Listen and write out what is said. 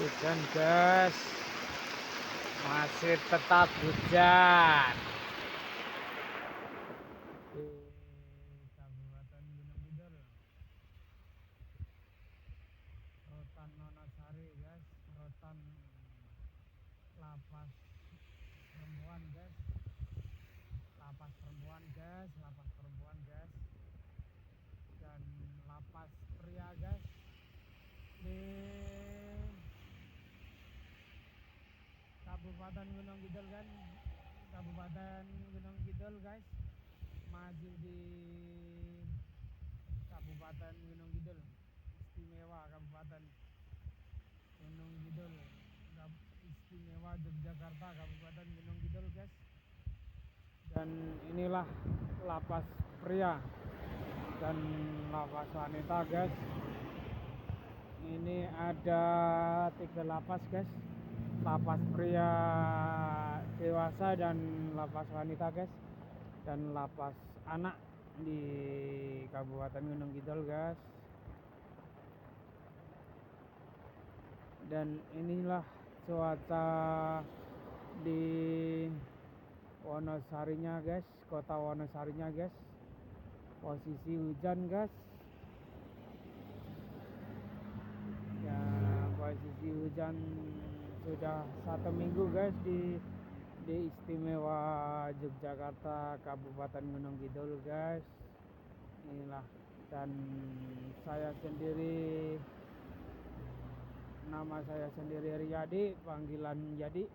Hujan guys, masih tetap hujan di Kabupaten Gunung Kidul, Rotan Nonasari guys, Rotan lapas perempuan guys, lapas perempuan guys, lapas perempuan guys, dan lapas pria guys di Kabupaten Gunung Kidul kan, Kabupaten Gunung Kidul guys, masih di Kabupaten Gunung Kidul, istimewa Kabupaten Gunung Kidul, istimewa Yogyakarta, Kabupaten Gunung Kidul guys. Dan inilah lapas pria dan lapas wanita guys. Ini ada 3 lapas guys, lapas pria dewasa dan lapas wanita guys, dan lapas anak di Kabupaten Gunung Kidul guys. Dan inilah cuaca di Wonosarinya guys, kota Wonosarinya guys, posisi hujan guys ya, posisi hujan sudah 1 minggu guys di istimewa Yogyakarta, Kabupaten Gunung Kidul guys. Inilah, dan saya sendiri, nama saya sendiri Riyadi, panggilan Yadi.